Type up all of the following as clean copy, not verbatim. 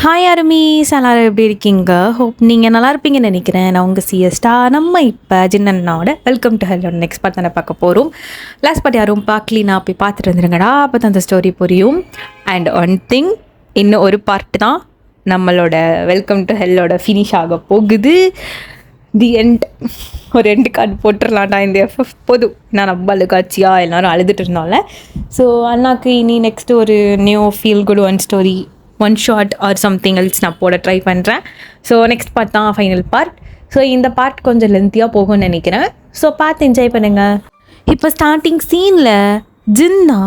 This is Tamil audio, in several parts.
ஹாய் ஆர்மீஸ், எல்லாரும் எப்படி இருக்கீங்க? ஹோப் நீங்கள் நல்லா இருப்பீங்கன்னு நினைக்கிறேன். நான் உங்கள் சிஎஸ்டா. நம்ம இப்போ ஜின்னண்ணாவோட வெல்கம் டு ஹெல்லோட நெக்ஸ்ட் பார்ட் தானே பார்க்க போகிறோம். லாஸ்ட் பார்ட் யாரும் பார்க்கலினா போய் பார்த்துட்டு வந்துருங்கடா, அப்போ தான் அந்த ஸ்டோரி புரியும். அண்ட் ஒன் திங், இன்னும் ஒரு பார்ட்டு தான் நம்மளோட வெல்கம் டு ஹெல்லோட ஃபினிஷ் ஆக போகுது. The end. ஒரு எண்டு கார்டு போட்டுடலாம்டா இந்த எஃப்எஃப் போதும். நான் ரொம்ப அழுகாச்சியா எல்லோரும் அழுதுட்டு இருந்தோம்ல. ஸோ அண்ணாக்கு இனி நெக்ஸ்ட்டு ஒரு new feel good one story, one short or something else நான் போட ட்ரை பண்ணுறேன். ஸோ நெக்ஸ்ட் பார்ட் தான் ஃபைனல் பார்ட். ஸோ இந்த பார்ட் கொஞ்சம் லென்த்தியாக போகும்னு நினைக்கிறேன். ஸோ பார்த்து என்ஜாய் பண்ணுங்கள். இப்போ ஸ்டார்டிங் சீனில் ஜின்னா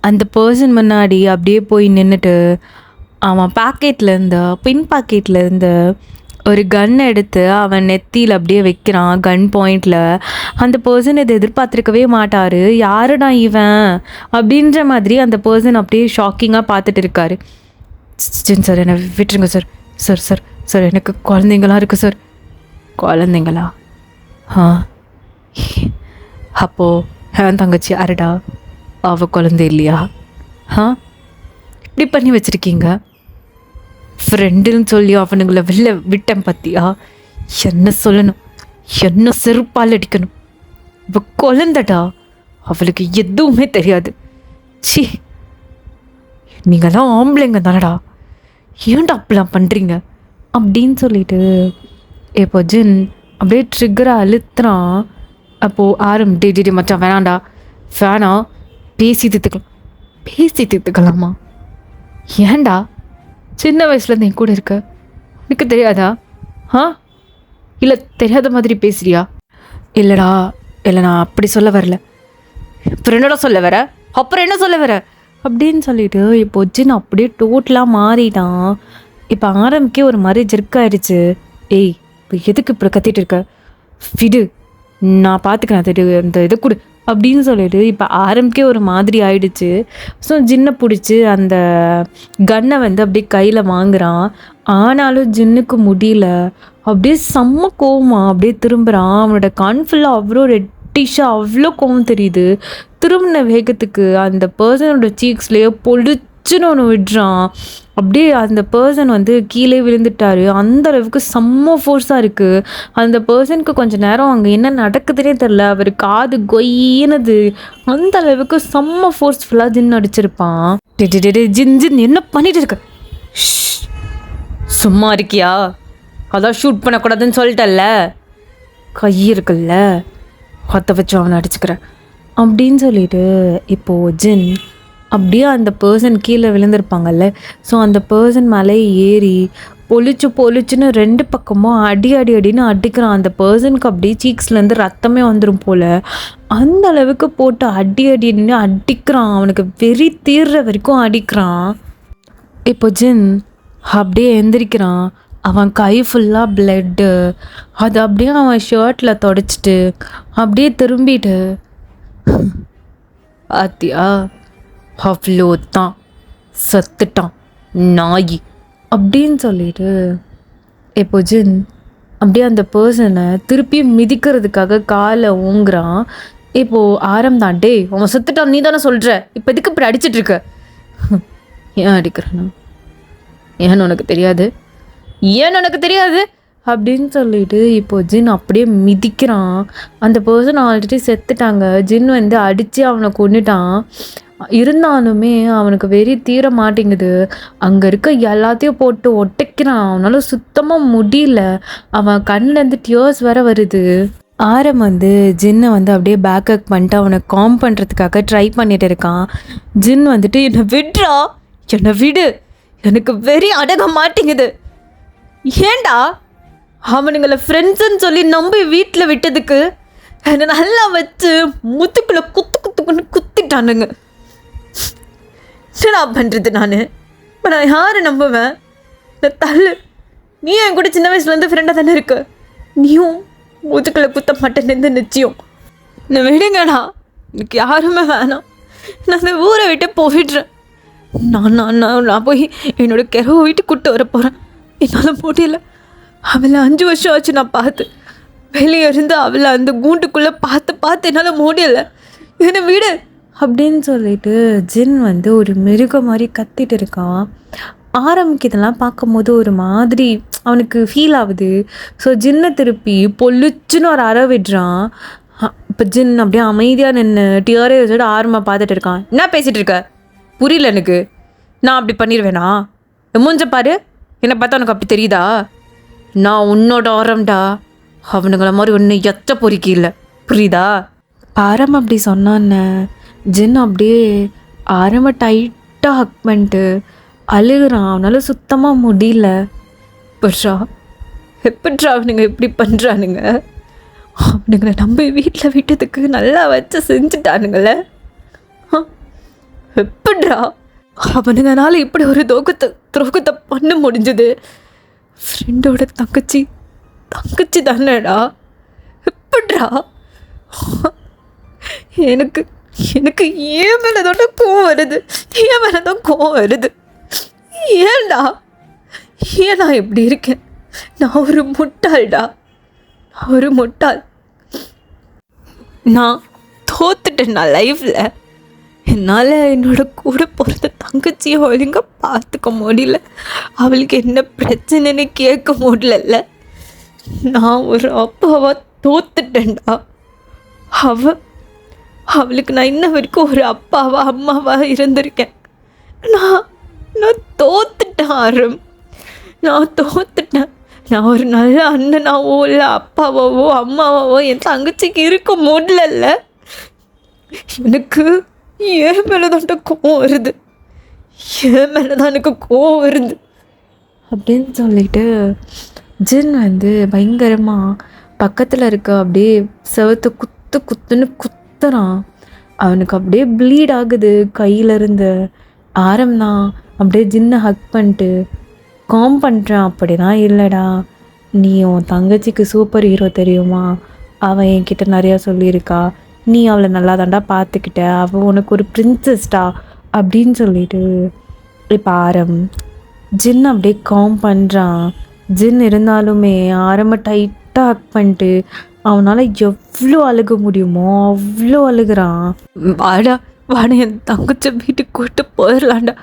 அந்த பர்சன் முன்னாடி அப்படியே போய் நின்றுட்டு அவன் பாக்கெட்லேருந்து பின் பாக்கெட்லேருந்து ஒரு கன் எடுத்து அவன் நெத்தியில் அப்படியே வைக்கிறான். கன் பாயிண்டில் அந்த பர்சன் இதை எதிர்பார்த்துருக்கவே மாட்டார். யாருடா இவன் அப்படின்ற மாதிரி அந்த பர்சன் அப்படியே ஷாக்கிங்காக பார்த்துட்டு இருக்காரு. ஜின் சார், என்னை விட்டுருங்க சார். சார் சார் சார் எனக்கு குழந்தைங்களாம் இருக்குது சார். குழந்தைங்களா? அப்போது என் தங்கச்சி யாருடா? அவள் குழந்தை இல்லையா? இப்படி பண்ணி வச்சுருக்கீங்க. ஃப்ரெண்டுன்னு சொல்லி அவனுங்களை வெளில விட்டேன் பார்த்தியா? என்ன சொல்லணும், என்ன செருப்பால் அடிக்கணும். இப்போ குழந்தடா, அவளுக்கு எதுவுமே தெரியாது. சி, நீங்களாம் ஆம்பளைங்க தானடா, ஏன்டா அப்படிலாம் பண்ணுறீங்க அப்படின்னு சொல்லிட்டு இப்போ ஜின் அப்படியே ட்ரிக்கராக அழுத்துறான். அப்போது டி மச்சான் வேணாண்டா, வேணாம், பேசி தீர்த்துக்கலாமா? ஏன்டா சின்ன வயசுலேருந்து என் கூட இருக்க, எனக்கு தெரியாதா? இல்லை தெரியாத மாதிரி பேசுறியா? இல்லைடா, இல்லை நான் அப்படி சொல்ல வரல. அப்புறம் என்னடா சொல்ல வர அப்படின்னு சொல்லிட்டு இப்போ ஜின் அப்படியே டோட்டலாக மாறிட்டான். இப்போ ஆரம்பிக்கே ஒரு மாதிரி ஜெர்க்காயிடுச்சு. ஏய், இப்போ எதுக்கு இப்போ கத்திட்டு இருக்க? விடு, நான் பார்த்துக்கிறேன், அந்த இதை கொடு அப்படின்னு சொல்லிட்டு இப்போ ஆரம்பிக்கே ஒரு மாதிரி ஆயிடுச்சு. ஸோ ஜின்னை பிடிச்சி அந்த கன்னை வந்து அப்படியே கையில் வாங்குறான். ஆனாலும் ஜின்னுக்கு முடியல. அப்படியே செம்ம கோவமா அப்படியே திரும்புகிறான். அவனோட கண் ஃபுல்லாக அவ்வளோ ரெட்டிஷாக அவ்வளோ கோவம் தெரியுது. திரும்பின வேகத்துக்கு அந்த பர்சனோட சீக்ஸ்லேயே பொழிச்சுன்னு ஒன்று விடுறான். அப்படியே அந்த பர்சன் வந்து கீழே விழுந்துட்டாரு. அந்த அளவுக்கு செம்ம ஃபோர்ஸாக இருக்குது. அந்த பர்சனுக்கு கொஞ்சம் நேரம் அங்கே என்ன நடக்குதுன்னே தெரில. அவர் காது கொய்யினது. அந்த அளவுக்கு செம்ம ஃபோர்ஸ்ஃபுல்லாக ஜின் அடிச்சிருப்பான். ஜின் என்ன பண்ணிட்டு இருக்க? சும்மா இருக்கியா? அதான் ஷூட் பண்ணக்கூடாதுன்னு சொல்லிட்டல்ல, கை இருக்குல்ல, அதை வச்சு அவனை அடிச்சுக்கிறேன் அப்படின்னு சொல்லிட்டு இப்போது ஜின் அப்படியே அந்த பர்சன் கீழே விழுந்திருப்பாங்கல்ல, ஸோ அந்த பர்சன் மேலே ஏறி பொழிச்சுன்னு ரெண்டு பக்கமும் அடின்னு அடிக்கிறான். அந்த பர்சனுக்கு அப்படியே சீக்ஸ்லேருந்து ரத்தமே வந்துடும் போல். அந்த அளவுக்கு போட்டு அடின்னு அடிக்கிறான். அவனுக்கு வெறி தீர்ற வரைக்கும் அடிக்கிறான். இப்போ ஜின் அப்படியே எந்திரிக்கிறான். அவன் கை ஃபுல்லாக பிளட்டு. அது அப்படியே அவன் ஷர்ட்டில் தொடச்சிட்டு அப்படியே திரும்பிட்டு, ஆத்தியா அவ்வளோ தான், சத்துட்டான் நாய் அப்படின்னு சொல்லிட்டு இப்போ ஜின் அப்படியே அந்த பர்சனை திருப்பி மிதிக்கிறதுக்காக காலை ஊங்குறான். இப்போது ஆரம்பம் டே, அவன் செத்துட்டான் நீ தானே சொல்கிற, இப்போ எதுக்கு இப்படி அடிச்சிட்ருக்க? ஏன் அடிக்கிறானா? ஏன்னு உனக்கு தெரியாது அப்படின்னு சொல்லிட்டு இப்போ ஜின் அப்படியே மிதிக்கிறான். அந்த பர்சன் ஆல்ரெடி செத்துட்டாங்க. ஜின் வந்து அடித்து அவனை கொன்னுட்டான். இருந்தாலுமே அவனுக்கு வெறி தீர மாட்டேங்குது. அங்கே இருக்க எல்லாத்தையும் போட்டு ஒட்டைக்கிறான். அவனால சுத்தமாக முடியல. அவன் கண்ணிலேருந்து டியர்ஸ் வர வருது. வந்து ஜின்னை வந்து அப்படியே பேக்கப் பண்ணிட்டு அவனை காம் பண்ணுறதுக்காக ட்ரை பண்ணிட்டு இருக்கான். ஜின் வந்துட்டு என்னை விடு, எனக்கு வெறி அடங்க மாட்டேங்குது. ஏண்டா அவனுங்களை ஃப்ரெண்ட்ஸுன்னு சொல்லி நம்பி வீட்டில் விட்டதுக்கு என்னை நல்லா வச்சு முத்துக்குள்ளே குத்துன்னு குத்திட்டானுங்க. என்னடா பண்ணுறது இப்போ நான் யாரை நம்புவேன்? தள்ளு, நீ என் கூட சின்ன வயசுலேருந்து ஃப்ரெண்டாக தானே இருக்க, நீயும் முத்துக்குள்ளே குத்த மாட்டேன்னு நிச்சயம். நான் விடுங்கடா, எனக்கு யாருமே வேணாம், நான் அந்த ஊரை விட்டு போயிடுறேன். நான் போய் என்னோட கிரவை வீட்டுக்கு கூப்பிட்டு வர போகிறேன். என்னால் முடியல. அவளை 5 வருஷம் ஆச்சு நான் பார்த்து. வெளியே இருந்து அவளை அந்த கூண்டுக்குள்ளே பார்த்து என்னால் முடியலை. என்னை விடு அப்படின்னு சொல்லிட்டு ஜின் வந்து ஒரு மிருகம் மாதிரி கத்திட்டு இருக்கான். ஆரம்பிக்கு இதெல்லாம் பார்க்கும்போது ஒரு மாதிரி அவனுக்கு ஃபீல் ஆகுது. ஸோ ஜின்னை திருப்பி பொல்லுச்சுன்னு ஒரு அற விடுறான். இப்போ ஜின் அப்படியே அமைதியாக நின்று டியரே வச்சுட்டு ஆரமாக பார்த்துட்டு இருக்கான். என்ன பேசிகிட்டு இருக்க? புரியல எனக்கு. நான் அப்படி பண்ணிடுவேனா? மூஞ்ச பாரு, என்னை பார்த்தா உனக்கு அப்படி தெரியுதா? நான் உன்னோட ஆரம்டா. அவனுங்கள மாதிரி ஒன்று எச்ச பொறுக்கி இல்லை, புரியுதா? ஆரம் அப்படி சொன்னான்னு ஜின் அப்படியே ஆரம்ப டைட்டாக ஹக் பண்ணிட்டு அழுகுறான். அவனால சுத்தமாக முடியல. எப்பட்றா அவனுங்க இப்படி பண்ணுறானுங்க? அவனுங்களை நம்ம வீட்டில் விட்டதுக்கு நல்லா வச்சு செஞ்சுட்டானுங்களே. எப்பட்றா அவனுங்கனால இப்படி ஒரு துரோகத்தை பண்ண முடிஞ்சது? ஃப்ரெண்டோட தங்கச்சி தானேடா. எப்பட்றா? எனக்கு எனக்கு ஏன் மேலதோட கோவம் வருது. ஏன் மேலதான் கோவம் வருது? ஏன்டா நான் எப்படி இருக்கேன்? நான் ஒரு முட்டாள்டா. நான் தோத்துட்டேன். நான் லைஃப்பில் என்னால் என்னோட கூட பிறந்த தங்கச்சியை ஒழுங்காக பார்த்துக்க முடியல. அவளுக்கு என்ன பிரச்சனைன்னு கேட்க முடியல. நான் ஒரு அப்பாவா தோத்துட்டேன்டா. அவளுக்கு நான் இன்ன வரைக்கும் ஒரு அப்பாவா அம்மாவா இருந்திருக்கேன். நான் தோத்துட்டேன் ஆரம். நான் தோத்துட்டேன். நான் ஒரு நல்ல அண்ணனாவோ இல்லை அப்பாவாவோ அம்மாவாவோ என் தங்கச்சிக்கு இருக்க முடியல. எனக்கு ஏன் மேலதான் கோவம் வருது. ஏன் மேலதான் எனக்கு கோவம் வருது அப்படின்னு சொல்லிட்டு ஜின் பயங்கரமாக பக்கத்தில் இருக்க அப்படியே செவத்தை குத்துன்னு குத்துறான். அவனுக்கு அப்படியே ப்ளீட் ஆகுது கையிலேருந்து. ஆரம்னா அப்படியே ஜின்னை ஹக் பண்ணிட்டு காம் பண்ணுறான். அப்படின்னா இல்லைடா, நீ உன் தங்கச்சிக்கு சூப்பர் ஹீரோ தெரியுமா? அவன் என்கிட்ட நிறையா சொல்லியிருக்கா. நீ அவளை நல்லா தாண்டா பார்த்துக்கிட்ட. அவள் உனக்கு ஒரு பிரின்சஸ்டா அப்படின்னு சொல்லிட்டு இப்போ ஆரம் ஜின் அப்படியே காம் பண்ணுறான். ஜின் இருந்தாலுமே ஆரம்ப டைட்டாக ஹக் பண்ணிட்டு அவனால் எவ்வளோ அழுக முடியுமோ அவ்வளோ அழுகிறான். வாடா என் தங்கச்ச வீட்டுக்கு கூட்டு போயிடலாண்டா.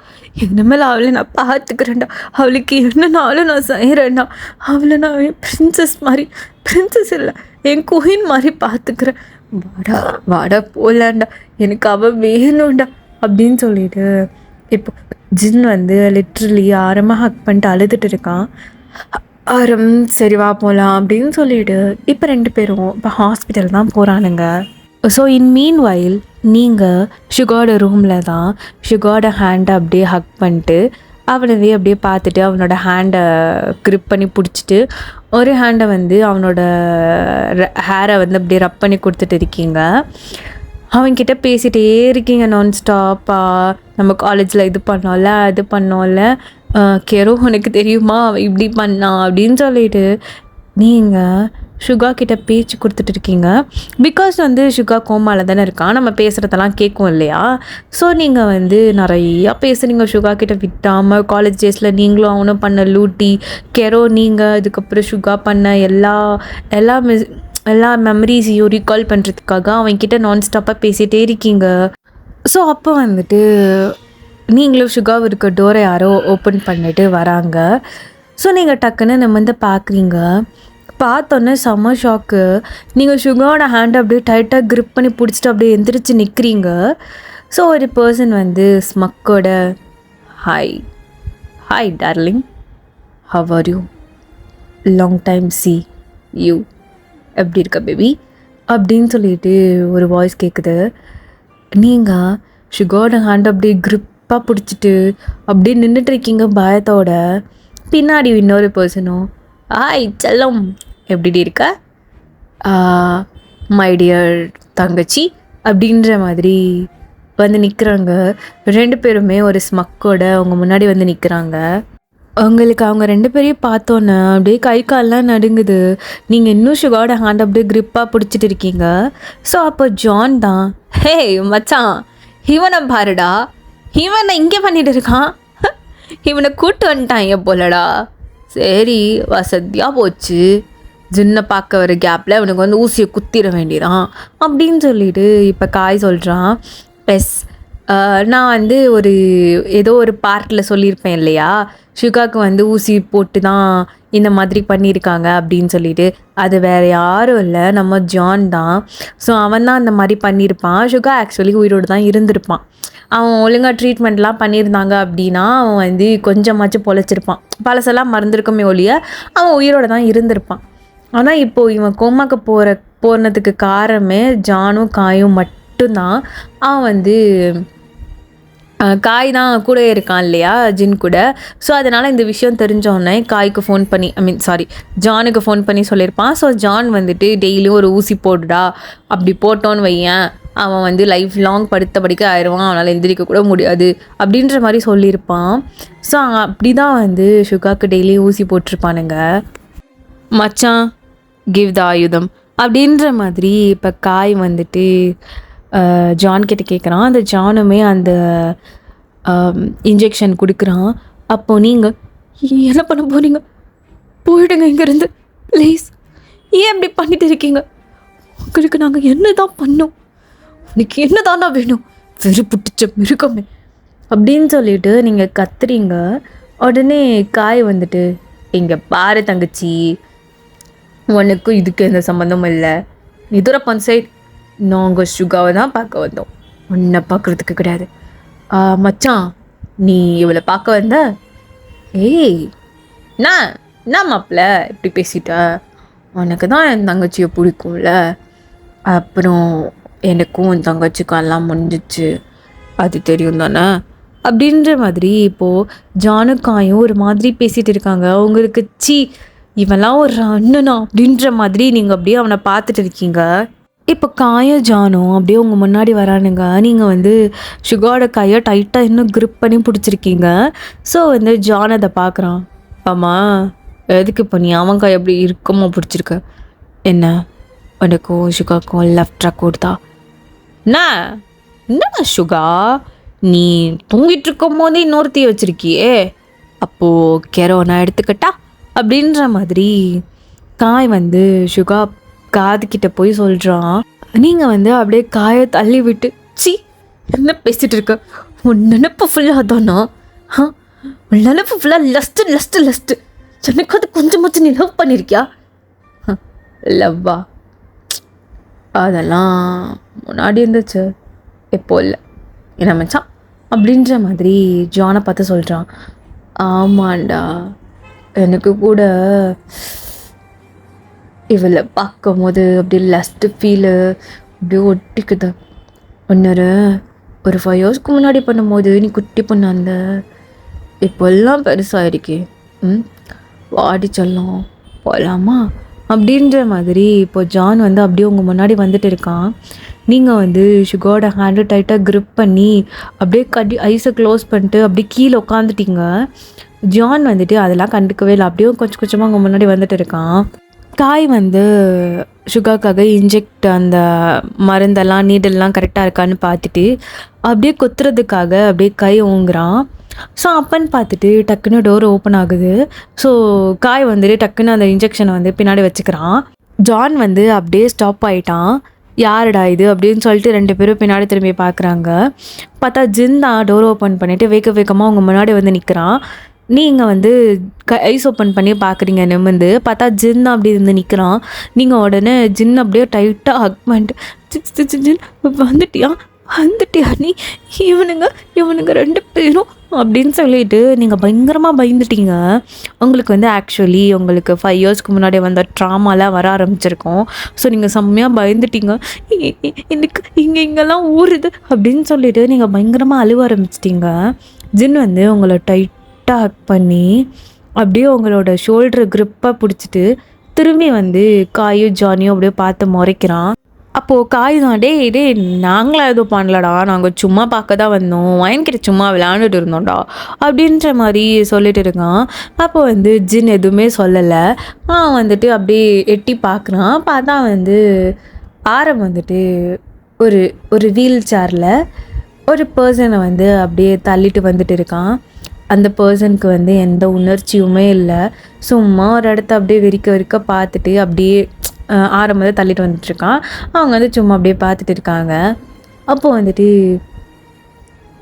இனிமேல் அவளை நான் பார்த்துக்கிறேன்டா. அவளுக்கு என்னன்னாலும் நான் செய்கிறேன்டா. அவளை நான் என் பிரின்சஸ் இல்லை, என் குயின் மாதிரி பார்த்துக்கிறேன். வாடா போகலாண்டா, எனக்கு அவள் வேணும்டா அப்படின்னு சொல்லிட்டு இப்போ ஜின் லிட்ரலி ஆரமாக ஹக் பண்ணிட்டு அழுதுட்டு இருக்கான். ஆரம் சரி வா போகலாம் அப்படின்னு சொல்லிட்டு இப்போ 2 பேரும் இப்போ ஹாஸ்பிட்டல் தான் போகிறானுங்க. ஸோ இன் மீன் வைல் நீங்கள் ஷுகாரோட ரூமில் தான் ஷுகாரோட ஹேண்டை அப்படியே ஹக் பண்ணிட்டு அவனவே அப்படியே பார்த்துட்டு அவனோட ஹேண்டை க்ரிப் பண்ணி பிடிச்சிட்டு ஒரு ஹேண்டை அவனோட ஹேரை அப்படியே ரப் பண்ணி கொடுத்துட்டு இருக்கீங்க. அவன்கிட்ட பேசிகிட்டே இருக்கீங்க நான் ஸ்டாப்பாக. நம்ம காலேஜில் இது பண்ணோம்ல கெரோ உனக்கு தெரியுமா அவன் இப்படி பண்ணான் அப்படின்னு சொல்லிட்டு நீங்கள் ஷுகா கிட்ட பேச்சு கொடுத்துட்டு இருக்கீங்க. பிகாஸ் ஷுகா கோமாவில் தானே இருக்கான், நம்ம பேசுகிறதெல்லாம் கேட்கும் இல்லையா? ஸோ நீங்கள் நிறையா பேசுகிறீங்க ஷுகா கிட்ட விட்டாமல். காலேஜ் டேஸில் நீங்களும் அவனும் பண்ண லூட்டி, கெரோ நீங்கள் அதுக்கப்புறம் ஷுகா பண்ண எல்லா மெமரிஸையும் ரீகால் பண்ணுறதுக்காக அவன்கிட்ட நான் ஸ்டாப்பாக பேசிகிட்டே இருக்கீங்க. ஸோ அப்போ நீங்களும் ஷுகா இருக்க டோரை யாரோ ஓப்பன் பண்ணிட்டு வராங்க. ஸோ நீங்கள் டக்குன்னு நம்ம பார்க்குறீங்க. பார்த்தோன்னே செம்ம ஷாக்கு. நீங்கள் ஷுகாரோட ஹேண்டை அப்படியே டைட்டாக க்ரிப் பண்ணி பிடிச்சிட்டு அப்படியே எந்திரிச்சு நிற்கிறீங்க. ஸோ ஒரு பர்சன் ஸ்மக்கோட hi darling, how are you, long time see you, எப்படி இருக்க பேபி அப்படின்னு சொல்லிட்டு ஒரு வாய்ஸ் கேட்குது. நீங்கள் ஷுகாரோட ஹேண்டை அப்படியே க்ரிப்பாக பிடிச்சிட்டு அப்படியே நின்றுட்டுருக்கீங்க பயத்தோட. பின்னாடி இன்னொரு பர்சனும் ஹாய் செல்லம், எப்படி இருக்க, மை டியர் தங்கச்சி அப்படின்ற மாதிரி நிற்கிறாங்க. 2 பேருமே ஒரு ஸ்மக்கோட அவங்க முன்னாடி நிற்கிறாங்க. உங்களுக்கு அவங்க 2 பேரையும் பார்த்தோன்னே அப்படியே கை கால்லாம் நடுங்குது. நீங்கள் இன்னும் ஷுகாரோட ஹேண்ட் அப்படியே க்ரிப்பாக பிடிச்சிட்டு இருக்கீங்க. ஸோ அப்போ ஜான் தான், ஹே மச்சான் இவனை பாருடா, இவனை இங்கே பண்ணிட்டு இருக்கான், இவனை கூட்டு வந்துட்டான் போலடா. சரி வசதியாக போச்சு, ஜின்னை பார்க்க வர கேப்பில் இவனுக்கு ஊசியை குத்திட வேண்டியதான் அப்படின்னு சொல்லிட்டு இப்போ காய் சொல்கிறான். எஸ் நான் வந்து ஏதோ ஒரு பார்ட்டில் சொல்லியிருப்பேன் இல்லையா, சுகாவுக்கு வந்து ஊசி போட்டு தான் இந்த மாதிரி பண்ணியிருக்காங்க அப்படின்னு சொல்லிட்டு. அது வேறு யாரும் இல்லை, நம்ம ஜான் தான். ஸோ அவன் தான் அந்த மாதிரி பண்ணியிருப்பான். சுகா ஆக்சுவலி உயிரோடு தான் இருந்திருப்பான். அவன் ஒழுங்காக ட்ரீட்மெண்ட்லாம் பண்ணியிருந்தாங்க அப்படின்னா அவன் வந்து கொஞ்சமாச்சும் பொழைச்சிருப்பான். பழசெல்லாம் மறந்துருக்குமே ஒழிய அவன் உயிரோடு தான் இருந்திருப்பான். ஆனால் இப்போது இவன் கோமாக்கு போனதுக்கு காரணமே ஜானும் காயும் மட்டும்தான். அவன் வந்து காய் தான் கூட இருக்கான் இல்லையா ஜின் கூட. ஸோ அதனால் இந்த விஷயம் தெரிஞ்சோடனே காய்க்கு ஃபோன் பண்ணி ஜானுக்கு ஃபோன் பண்ணி சொல்லியிருப்பான். ஸோ ஜான் வந்துட்டு டெய்லியும் ஒரு ஊசி போடுடா, அப்படி போட்டோன்னு வையேன் அவன் வந்து லைஃப் லாங் படுத்த படிக்க ஆயிடுவான், அவனால் எந்திரிக்க கூட முடியாது அப்படின்ற மாதிரி சொல்லியிருப்பான். ஸோ அப்படி தான் வந்து சுகாக்கு டெய்லியும் ஊசி போட்டிருப்பானுங்க. மச்சான் கிவ் த ஆயுதம் அப்படின்ற மாதிரி இப்போ காய் வந்துட்டு ஜான் கிட்ட கேட்குறான். அந்த ஜானுமே அந்த இன்ஜெக்ஷன் கொடுக்குறான். அப்போது நீங்கள் என்ன பண்ண போகிறீங்க? போயிடுங்க இங்கேருந்து ப்ளீஸ். ஏன் இப்படி பண்ணிட்டு இருக்கீங்க? உங்களுக்கு நாங்கள் என்ன தான் பண்ணோம்? உனக்கு என்ன தானா வேணும்? வெறுப்புட்டுச்ச மிருகமே அப்படின்னு சொல்லிட்டு நீங்கள் கத்துறீங்க. உடனே காய் வந்துட்டு, இங்கே பாரு தங்கச்சி, உனக்கும் இதுக்கு எந்த சம்மந்தமும் இல்லை. இதுர பஞ்சாயத், நாங்கள் சுகாவை தான் பார்க்க வந்தோம், உன்னை பார்க்குறதுக்கு கிடையாது. மச்சான் நீ இவளை பார்க்க வந்த? ஏய் என்ன மாப்பிள்ள இப்படி பேசிட்ட? உனக்கு தான் என் தங்கச்சியை பிடிக்கும்ல, அப்புறம் எனக்கும் என் தங்கச்சிக்கும் எல்லாம் முடிஞ்சிச்சு, அது தெரியும் தானே அப்படின்ற மாதிரி இப்போது ஜானுக்காயும் ஒரு மாதிரி பேசிகிட்டு இருக்காங்க. அவங்களுக்கு இவெல்லாம் ஒரு அண்ணனா அப்படின்ற மாதிரி நீங்கள் அப்படியே அவனை பார்த்துட்டு இருக்கீங்க. இப்போ காயும் ஜானும் அப்படியே உங்கள் முன்னாடி வரானுங்க. நீங்கள் வந்து சுகாவோட கையை டைட்டாக இன்னும் க்ரிப் பண்ணி பிடிச்சிருக்கீங்க. ஸோ வந்து ஜான் அதை பார்க்குறான். ஆமாம், எதுக்கு இப்போ நீ அவன் கை அப்படி இருக்கமா பிடிச்சிருக்க? என்ன உனக்கும் சுகாக்கும் லெஃப்ட் ட்ராக் கொடுத்தா? என்ன சுகா, நீ தூங்கிட்டு இருக்கும் போதே இன்னொருத்தி வச்சிருக்கியே, அப்போது கெரோ நான் எடுத்துக்கிட்டா அப்படின்ற மாதிரி காய் வந்து சுகா காதுகிட்ட போய் சொல்கிறான். நீங்கள் வந்து அப்படியே காயை தள்ளி விட்டு, என்ன பேசிகிட்டு இருக்க? உன் நினப்பு ஃபுல்லாக தானா? உன் நினப்பு ஃபுல்லாக லஸ்ட்டு. எனக்கு அது கொஞ்சமாச்சும் நீ லவ் பண்ணியிருக்கியா? லவ்வா? அதெல்லாம் முன்னாடி இருந்துச்சு, எப்போ இல்லை என்ன மச்சான் அப்படின்ற மாதிரி ஜானை பார்த்து சொல்கிறான். ஆமாண்டா, எனக்கு கூட இவளை பார்க்கும் போது அப்படியே லஸ்ட்டு ஃபீலு அப்படியே ஒட்டிக்குது. ஒரு 5 இயர்ஸ்க்கு முன்னாடி பண்ணும்போது நீ குட்டி பொண்ணு அந்த, இப்போல்லாம் பெருசாகிருக்கே. வாடி சொல்லும் போகலாமா அப்படின்ற மாதிரி இப்போ ஜான் வந்து அப்படியே உங்கள் முன்னாடி வந்துட்டு இருக்கான். நீங்கள் வந்து சுகாவோட ஹேண்டு டைட்டாக க்ரிப் பண்ணி அப்படியே ஐஸை க்ளோஸ் பண்ணிட்டு அப்படியே கீழே உட்காந்துட்டீங்க. ஜான் வந்துட்டு அதெல்லாம் கண்டுக்கவே இல்லை, அப்படியே கொஞ்சம் கொஞ்சமாக உங்கள் முன்னாடி வந்துட்டு இருக்கான். காய் வந்து சுகாக்காக இன்ஜெக்ட் அந்த மருந்தெல்லாம் நீடெல்லாம் கரெக்டாக இருக்கான்னு பார்த்துட்டு அப்படியே கொத்துறதுக்காக அப்படியே கை ஓங்குறான். ஸோ அப்பன்னு பார்த்துட்டு டக்குன்னு டோர் ஓப்பன் ஆகுது. ஸோ காய் வந்துட்டு டக்குன்னு அந்த இன்ஜெக்ஷனை வந்து பின்னாடி வச்சுக்கிறான். ஜான் வந்து அப்படியே ஸ்டாப் ஆகிட்டான். யாருடா இது அப்படின்னு சொல்லிட்டு 2 பேரும் பின்னாடி திரும்பி பார்க்குறாங்க. பார்த்தா ஜின் தான் டோர் ஓப்பன் பண்ணிவிட்டு வேகமாக அவங்க முன்னாடி வந்து நிற்கிறான். நீங்கள் வந்து ஐஸ் ஓப்பன் பண்ணி பார்க்குறீங்க. நிமிர்ந்து பார்த்தா ஜின் அப்படி இருந்து நிற்கிறான். நீங்கள் உடனே ஜின் அப்படியே டைட்டாக ஹக் பண்ணிட்டு, ஜின் வந்துட்டியா நீ? இவனுங்க 2 பேரும் அப்படின்னு சொல்லிட்டு நீங்கள் பயங்கரமாக பயந்துட்டீங்க. உங்களுக்கு வந்து ஆக்சுவலி உங்களுக்கு 5 இயர்ஸ்க்கு முன்னாடி வந்த ட்ராமாலாம் வர ஆரம்பிச்சிருக்கோம். ஸோ நீங்கள் செம்மையாக பயந்துட்டீங்க. எனக்கு இங்கெல்லாம் ஊறுது அப்படின்னு சொல்லிட்டு நீங்கள் பயங்கரமாக அழுவ ஆரம்பிச்சிட்டிங்க. ஜின் வந்து உங்களை டைட்டாக ஹக் பண்ணி அப்படியே உங்களோட ஷோல்டர் க்ரிப்பாக பிடிச்சிட்டு திரும்பி வந்து காயும் ஜானியும் அப்படியே பார்த்து முறைக்கிறான். அப்போது காய் தான், டே நாங்களாம் எதுவும் பண்ணலடா, நாங்கள் சும்மா பார்க்க தான் வந்தோம், வயன்கிட்ட சும்மா விளையாண்டுட்டு இருந்தோம்டா அப்படின்ற மாதிரி சொல்லிட்டு இருக்கான். அப்போ வந்து ஜின் எதுவுமே சொல்லலை. வந்துட்டு அப்படியே எட்டி பார்க்குறான். பார்த்தா வந்து ஆரம் வந்துட்டு ஒரு வீல் சேரில் ஒரு பர்சனை வந்து அப்படியே தள்ளிட்டு வந்துட்டு இருக்கான். அந்த பர்சனுக்கு வந்து எந்த உணர்ச்சியுமே இல்லை. சும்மா ஒரு இடத்த அப்படியே வெறிக்க பார்த்துட்டு அப்படியே ஆரம்பத்தை தள்ளிட்டு வந்துட்டுருக்கான். அவங்க வந்து சும்மா அப்படியே பார்த்துட்டு இருக்காங்க. அப்போது வந்துட்டு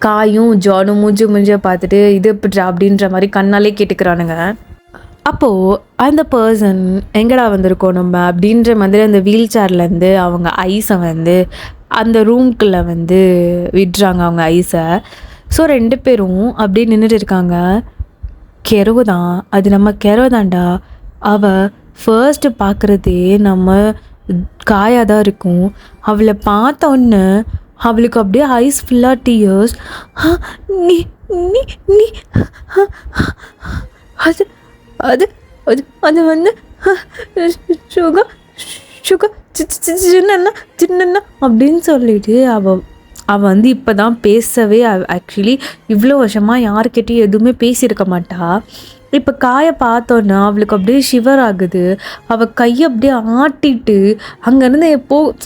காயும் ஜானும் மூஞ்சியை பார்த்துட்டு இது எப்படிடா அப்படின்ற மாதிரி கண்ணாலே கேட்டுக்கிறானுங்க. அப்போது அந்த பர்சன் எங்கடா வந்திருக்கோம் நம்ம அப்படின்ற மாதிரி அந்த வீல் சேர்லேருந்து அவங்க ஐஸை வந்து அந்த ரூம்குள்ளே வந்து விடுறாங்க அவங்க ஐஸை. ஸோ 2 பேரும் அப்படியே நின்றுட்டு இருக்காங்க. கெரவு தான், அது நம்ம கெரவு தான்டா. அவள் ஃபர்ஸ்ட்டு பார்க்குறதே நம்ம காயாக தான் இருக்கும். அவளை பார்த்த உடனே அவளுக்கு அப்படியே ஐஸ் ஃபுல்லாக டீயர்ஸ். நீ நீ நீ அது அது அது அது வந்து சுகா சுகா சின்ன சின்ன அப்படின்னு சொல்லிட்டு அவள் வந்து இப்போ தான் பேசவே. ஆக்சுவலி இவ்வளோ வருஷமாக யார்கிட்டையும் எதுவுமே பேசியிருக்க மாட்டா. இப்போ காயை பார்த்தோன்னா அவளுக்கு அப்படியே ஷிவர் ஆகுது. அவள் கையை அப்படியே ஆட்டிட்டு அங்கேருந்து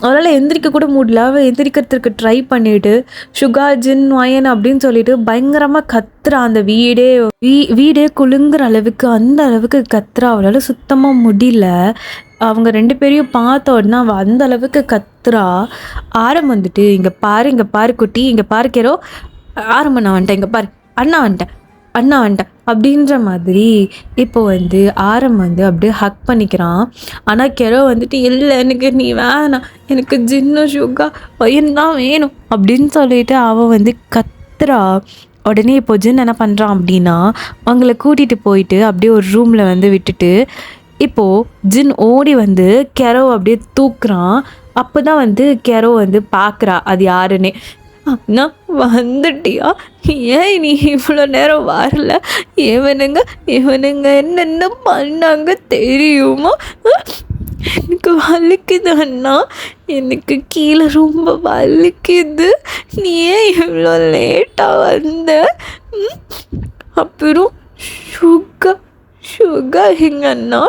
அவளால் எந்திரிக்க கூட முடியல. அவள் எந்திரிக்கிறதுக்கு ட்ரை பண்ணிவிட்டு சுகா ஜின் வயன் அப்படின்னு சொல்லிட்டு பயங்கரமாக கத்துறா. அந்த வீடே குலுங்குற அளவுக்கு அந்த அளவுக்கு கத்துறா. அவளால் சுத்தமாக முடியல. அவங்க 2 பேரையும் பார்த்த உடனே அவள் அந்த அளவுக்கு கத்துறா. ஆரம் வந்துட்டு இங்கே பாரு குட்டி, இங்கே பாரு கெரோ, ஆரம் நான் வந்துட்டேன், இங்கே பாரு அண்ணா வந்துட்டேன் அப்படின்ற மாதிரி இப்போ வந்து ஆரம் வந்து அப்படியே ஹக் பண்ணிக்கிறான். ஆனால் கெரோ வந்துட்டு இல்லை எனக்கு நீ வேணாம், எனக்கு ஜின்னு சுகா பையன் தான் வேணும் அப்படின்னு சொல்லிட்டு அவள் வந்து கத்துறா. உடனே இப்போ ஜின் என்ன பண்ணுறான் அப்படின்னா அவங்கள கூட்டிகிட்டு போயிட்டு அப்படியே ஒரு ரூமில் வந்து விட்டுட்டு இப்போது ஜின் ஓடி வந்து கெரோ அப்படியே தூக்குறான். அப்போ தான் வந்து கெரோ வந்து பார்க்குறா அது யாருன்னே. அண்ணா வந்துட்டியா, ஏன் நீ இவ்வளோ நேரம் வரல, இவனுங்க என்னென்ன பண்ணாங்க தெரியுமா, எனக்கு வலிக்குது அண்ணா, எனக்கு கீழே ரொம்ப வலிக்குது, நீ ஏன் இவ்வளோ லேட்டாக வந்த, அப்புறம் சுகா எங்க அண்ணா,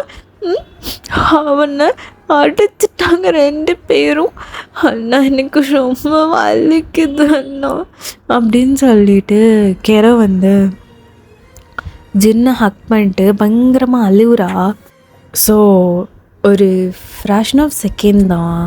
அவனை அடிச்சிட்டாங்க 2 பேரும், அண்ணா எனக்கு ரொம்ப வலிக்குது அண்ணா அப்படின்னு சொல்லிட்டு கெரோ வந்து ஜின்னை ஹக் பண்ணிட்டு பயங்கரமாக அழுவுறா. ஸோ ஒரு ஃப்ராக்ஷன் ஆஃப் செகண்ட் தான்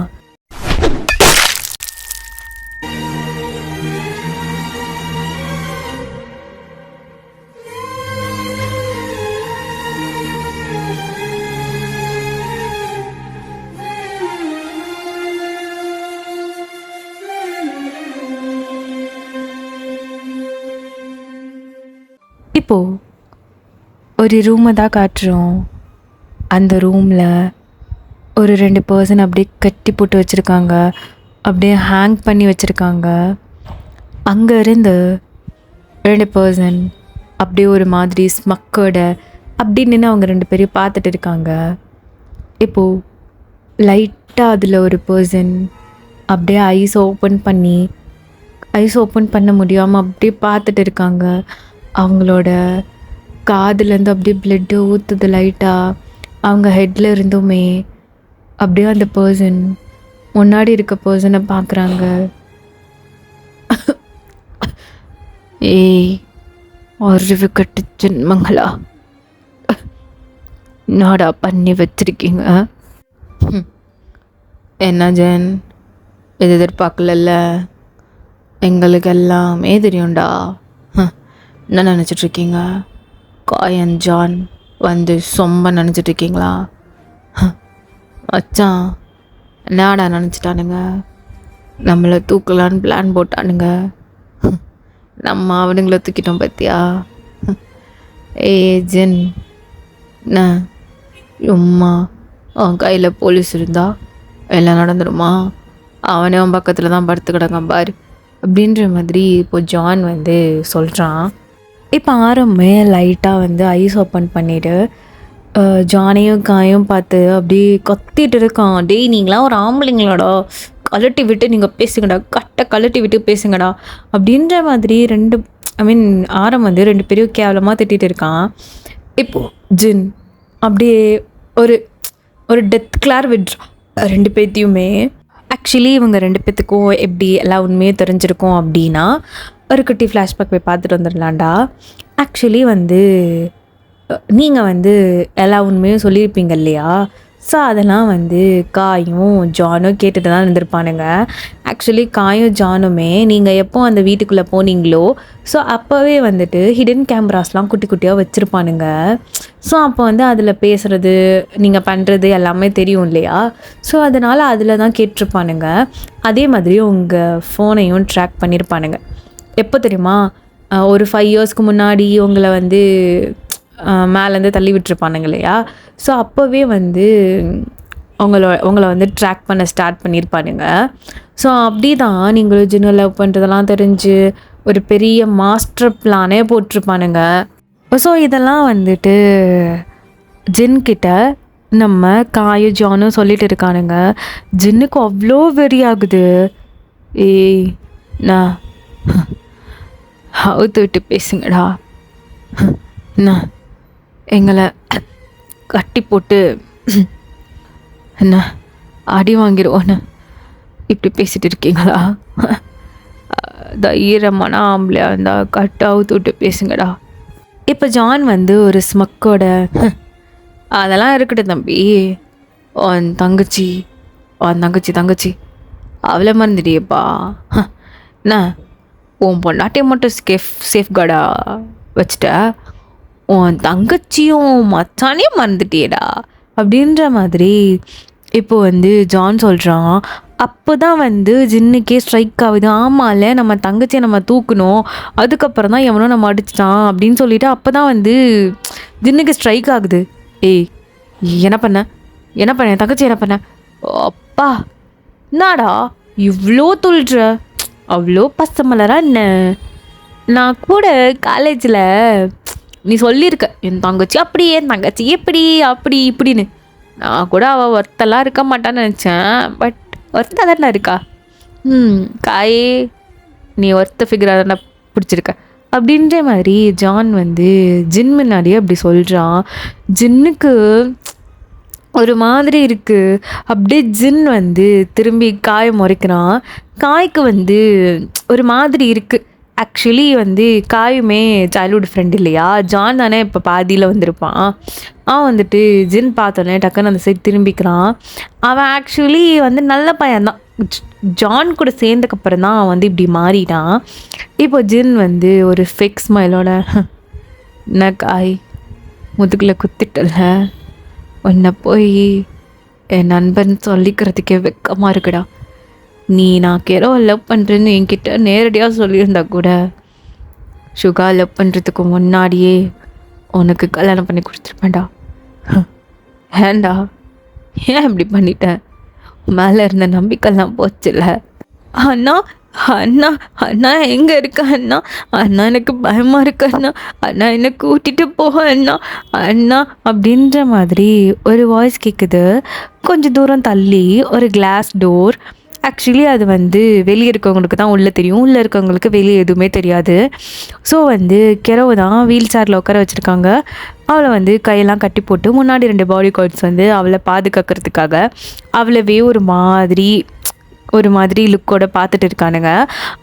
இப்போது ஒரு ரூமை தான் காட்டுறோம். அந்த ரூமில் ஒரு 2 பர்சன் அப்படியே கட்டி போட்டு வச்சுருக்காங்க, அப்படியே ஹேங் பண்ணி வச்சுருக்காங்க. அங்கே இருந்து 2 பர்சன் அப்படியே ஒரு மாதிரி ஸ்மக்கோட அப்படி நின்று அவங்க 2 பேரையும் பார்த்துட்டு இருக்காங்க. இப்போது லைட்டாக அதில் ஒரு பர்சன் அப்படியே ஐஸ் ஓப்பன் பண்ண முடியாமல் அப்படியே பார்த்துட்டு இருக்காங்க. அவங்களோட காதுலேருந்து அப்படியே பிளட்டு ஊற்றுது லைட்டாக. அவங்க ஹெட்டில் இருந்துமே அப்படியே அந்த பர்சன் முன்னாடி இருக்க பர்சனை பார்க்குறாங்க. ஏய் அறிவு கட்டு ஜென்மங்களா, நாடா பண்ணி வச்சிருக்கீங்க. என்ன ஜென், இது எதிர்பார்க்கல, எங்களுக்கு எல்லாமே தெரியும்டா. என்ன நினச்சிட்ருக்கீங்க, காயன் ஜான் வந்து சொம்ப நினச்சிட்ருக்கீங்களா? மச்சான் என்னடா நினச்சிட்டானுங்க, நம்மளை தூக்கலான்னு பிளான் போட்டானுங்க, நம்ம அவனுங்கள தூக்கிட்டோம் பார்த்தியா? ஜென் என்ன சும்மா அவன் கையில் போலீஸ் இருந்தா எல்லாம் நடந்துடுமா? அவனே அவன் பக்கத்தில் தான் படுத்து கிடக்கான் பாரு அப்படின்ற மாதிரி இப்போ ஜான் வந்து சொல்கிறான். இப்போ ஆரம்பமே லைட்டாக வந்து ஐஸ் ஓப்பன் பண்ணிவிட்டு ஜானையும் காயும் பார்த்து அப்படியே கத்திட்டு இருக்கான். டேய் நீங்களாம் ஒரு ஆம்பளைங்களாடா, கழட்டி விட்டு நீங்கள் பேசுங்கடா, கழட்டி விட்டு பேசுங்கடா அப்படின்ற மாதிரி ஆரம் வந்து 2 பேரையும் கேவலமாக திட்டிகிட்டு இருக்கான். இப்போது ஜின் அப்படியே ஒரு டெத் கிளார் விட்றா 2 பேர்த்தையுமே. ஆக்சுவலி இவங்க 2 பேர்த்துக்கும் எப்படி எல்லா உண்மையும் தெரிஞ்சிருக்கும் அப்படின்னா ஒரு குட்டி ஃப்ளாஷ்பேக் போய் பார்த்துட்டு வந்துடலாண்டா. ஆக்சுவலி வந்து நீங்கள் வந்து எல்லா உண்மையும் சொல்லியிருப்பீங்க இல்லையா? ஸோ அதெல்லாம் வந்து காயும் ஜானும் கேட்டுட்டு தான் இருந்திருப்பானுங்க. ஆக்சுவலி காயும் ஜானுமே நீங்கள் எப்போ அந்த வீட்டுக்குள்ளே போனீங்களோ ஸோ அப்போவே வந்துட்டு ஹிடன் கேமராஸ்லாம் குட்டி குட்டியாக வச்சுருப்பானுங்க. ஸோ அப்போ வந்து அதில் பேசுகிறது நீங்கள் பண்ணுறது எல்லாமே தெரியும் இல்லையா? ஸோ அதனால் அதில் தான் கேட்டிருப்பானுங்க. அதே மாதிரி உங்கள் ஃபோனையும் ட்ராக் பண்ணியிருப்பானுங்க. எப்போ தெரியுமா? ஒரு 5 இயர்ஸ்க்கு முன்னாடி உங்களை வந்து மேலேருந்து தள்ளி விட்டுருப்பானுங்க இல்லையா? ஸோ அப்போவே வந்து உங்களை வந்து ட்ராக் பண்ண ஸ்டார்ட் பண்ணியிருப்பானுங்க. ஸோ அப்படி தான் நீங்களும் ஜின்னை லவ் பண்ணுறதெல்லாம் தெரிஞ்சு ஒரு பெரிய மாஸ்டர் பிளானே போட்டிருப்பானுங்க. ஸோ இதெல்லாம் வந்துட்டு ஜின்கிட்ட நம்ம காயும் ஜானும் சொல்லிட்டு இருக்கானுங்க. ஜின்னுக்கு அவ்வளோ வெறி ஆகுது. ஏய் நான் அவுத்து விட்டு பேசுங்கடா, என்ன எங்களை கட்டி போட்டு என்ன அடி வாங்கிடுவோன்னு இப்படி பேசிட்டு இருக்கீங்களா? தைரியமான ஆம்பளையா இருந்தால் கட்டு அவுத்து விட்டு பேசுங்கடா. இப்போ ஜான் வந்து ஒரு ஸ்மக்கோட அதெல்லாம் இருக்கட்டும் தம்பி, உன் தங்கச்சி அவளை மறந்துட்டியப்பா. என்ன உன் பொண்டாட்டியை மட்டும் சேஃப்கார்டாக வச்சுட்ட, உன் தங்கச்சியும் மச்சானையும் மறந்துட்டியடா அப்படின்ற மாதிரி இப்போ வந்து ஜான் சொல்கிறான். அப்போ தான் வந்து ஜின்னுக்கே ஸ்ட்ரைக் ஆகுது. ஆமாம்ல, நம்ம தங்கச்சியை நம்ம தூக்கணும், அதுக்கப்புறம் தான் எவனோ நம்ம அடிச்சிட்டான் அப்படின்னு சொல்லிட்டு அப்போ தான் வந்து ஜின்னுக்கு ஸ்ட்ரைக் ஆகுது. ஏய் என்ன பண்ண என் தங்கச்சி என்ன பண்ண? அப்பா என்னடா இவ்வளோ துள்ளுற, அவ்வளோ பசமலரா என்ன? நான் கூட காலேஜில் நீ சொல்லியிருக்க என் தங்கச்சி அப்படி, என் தங்கச்சி எப்படி அப்படி இப்படின்னு. நான் கூட அவள் ஒருத்தெல்லாம் இருக்க மாட்டான்னு நினச்சேன். பட் ஒருத்த தானே இருக்கா. காயே நீ ஒருத்த ஃபிகராக தானே பிடிச்சிருக்க அப்படின்ற மாதிரி ஜான் வந்து ஜின் முன்னாடியே அப்படி சொல்கிறான். ஜின்னுக்கு ஒரு மாதிரி இருக்குது. அப்படியே ஜின் வந்து திரும்பி காயை முறைக்கிறான். காய்க்கு வந்து ஒரு மாதிரி இருக்குது. ஆக்சுவலி வந்து காயுமே சைல்ட்ஹுட் ஃப்ரெண்ட் இல்லையா? ஜான் தானே இப்போ பாதியில் வந்திருப்பான். அவன் வந்துட்டு ஜின் பார்த்தோன்னே டக்குன்னு அந்த சைடு திரும்பிக்கிறான். அவன் ஆக்சுவலி வந்து நல்ல பையன்தான். ஜான் கூட சேர்ந்தக்கப்புறம் தான் அவன் வந்து இப்படி மாறிட்டான். இப்போ ஜின் வந்து ஒரு ஃபேக் ஸ்மைலோட, என்ன காய் முதுகில் குத்திட்டல, உன்னை போய் என் நண்பன் சொல்லிக்கிறதுக்கே வெக்கமாக இருக்குடா. நீ நான் கேரோ லவ் பண்ணுறேன்னு என்கிட்ட நேரடியாக சொல்லியிருந்தா கூட சுகா லவ் பண்ணுறதுக்கு முன்னாடியே உனக்கு கல்யாணம் பண்ணி கொடுத்துருப்பேன்டா. ஏன்டா ஏன் இப்படி பண்ணிட்டேன்? மேலே இருந்த நம்பிக்கைலாம் போச்சுல்ல. அண்ணா அண்ணா அண்ணா எங்கே இருக்க அண்ணா? அண்ணா எனக்கு பயமாக இருக்கு அண்ணா, அண்ணா என்னை கூட்டிகிட்டு போக அண்ணா அண்ணா அப்படின்ற மாதிரி ஒரு வாய்ஸ் கேட்குது. கொஞ்சம் தூரம் தள்ளி ஒரு கிளாஸ் டோர். ஆக்சுவலி அது வந்து வெளியே இருக்கவங்களுக்கு தான் உள்ளே தெரியும், உள்ளே இருக்கவங்களுக்கு வெளியே எதுவுமே தெரியாது. ஸோ வந்து கிரவு தான் வீல் சேரில் உட்கார வச்சுருக்காங்க. அவளை வந்து கையெல்லாம் கட்டி போட்டு முன்னாடி 2 பாடி கார்ட்ஸ் வந்து அவளை பாதுகாக்கிறதுக்காக அவளவே ஒரு மாதிரி லுக்கோட பார்த்துட்டு இருக்கானுங்க.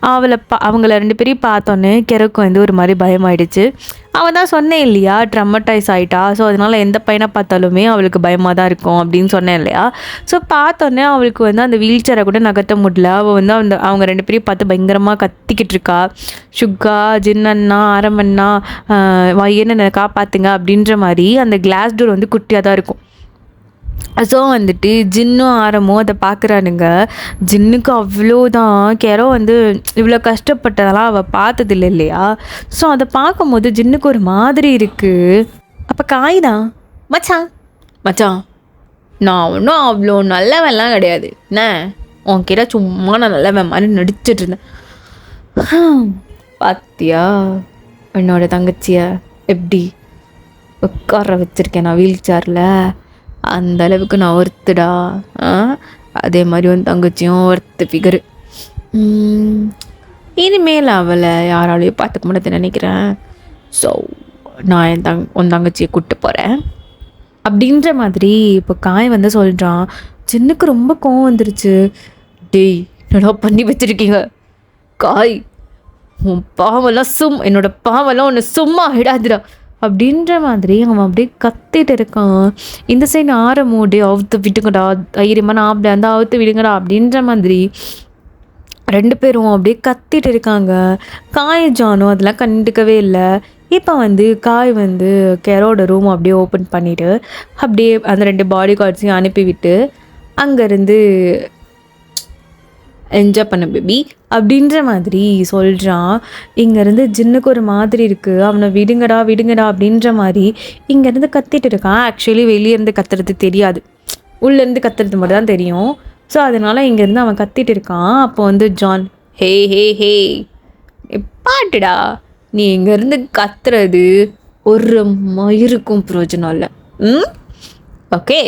அவங்கள 2 பேரையும் பார்த்தோன்னே கிரவுக்கு வந்து ஒரு மாதிரி பயமாயிடுச்சு. அவன் தான் சொன்னேன் இல்லையா, ட்ரமடைஸ் ஆகிட்டா. ஸோ அதனால் எந்த பையனை பார்த்தாலுமே அவளுக்கு பயமாக தான் இருக்கும் அப்படின்னு சொன்னேன் இல்லையா. ஸோ பார்த்தோன்னே அவளுக்கு வந்து அந்த வீல் சேரை கூட நகர்த்த முடியல. அவள் வந்து அவங்க 2 பேரையும் பார்த்து பயங்கரமாக கத்திக்கிட்டு இருக்கா. சுகா, ஜின்னண்ணா, ஆரமண்ணா, என்ன காப்பாற்றுங்க அப்படின்ற மாதிரி. அந்த கிளாஸ் டோர் வந்து குட்டியாக தான் இருக்கும். ஸோ வந்துட்டு ஜின்னும் ஆரமும் அதை பார்க்குறானுங்க. ஜின்னுக்கு அவ்வளோதான். கெரோ வந்து இவ்வளோ கஷ்டப்பட்டதெல்லாம் அவள் பார்த்ததில்லை இல்லையா. ஸோ அதை பார்க்கும்போது ஜின்னுக்கு ஒரு மாதிரி இருக்குது. அப்போ காய் தான், மச்சான் நான் ஒன்றும் அவ்வளோ நல்லவன்லாம் கிடையாது, என்ன உன்கிட்ட சும்மா நான் நல்லவன் மாதிரி நடிச்சிட்டு இருந்தேன். பாத்தியா என்னோட தங்கச்சியை எப்படி உட்கார வச்சுருக்கேன் நான் வீல் சேரில்? அந்த அளவுக்கு நான் ஒர்த்துடா. அதே மாதிரி உன் தங்கச்சியும் ஒர்த்து ஃபிகரு. இனிமேல் அவளை யாராலையும் பார்த்துக்க முடியாது நினைக்கிறேன். ஸோ நான் உன் தங்கச்சியை கூப்பிட்டு போகிறேன் அப்படின்ற மாதிரி இப்போ காய் வந்து சொல்கிறான். சின்னுக்கு ரொம்ப கோவம் வந்துருச்சு. டேய் என்னடா பண்ணி வச்சுருக்கீங்க காய், உன் பாவெல்லாம் என்னோட பாவெல்லாம் ஒன்று சும்மா ஆகிடாதுடா அப்படின்ற மாதிரி அவன் அப்படியே கத்திட்டு இருக்கான். இந்த சைடு ஆரமோடு அவுத்து விட்டுங்கடா, தைரியமாக நான் அப்படி அந்த அவுத்து விடுங்கடா அப்படின்ற மாதிரி 2 பேரும் அப்படியே கத்திட்டு இருக்காங்க. காய் ஜானும் அதெல்லாம் கண்டுக்கவே இல்லை. இப்போ காய் கெரோட ரூம் அப்படியே ஓப்பன் பண்ணிவிட்டு அப்படியே அந்த 2 பாடி கார்ட்ஸையும் அனுப்பிவிட்டு அங்கேருந்து என்ஜாய் பண்ண பேபி அப்படின்ற மாதிரி சொல்கிறான். இங்கேருந்து ஜின்னுக்கு ஒரு மாதிரி இருக்குது. அவனை விடுங்கடா விடுங்கடா அப்படின்ற மாதிரி இங்கேருந்து கத்திட்டு இருக்கான். ஆக்சுவலி வெளியேருந்து கத்துறது தெரியாது, உள்ளேருந்து கத்துறது மட்டும் தான் தெரியும். ஸோ அதனால் இங்கேருந்து அவன் கத்திட்டு இருக்கான். அப்போ ஜான், ஹே ஹே ஹே பாட்டுடா, நீ இங்கேருந்து கத்துறது ஒரு மயிருக்கும் பிரயோஜனம் இல்லை. ஓகே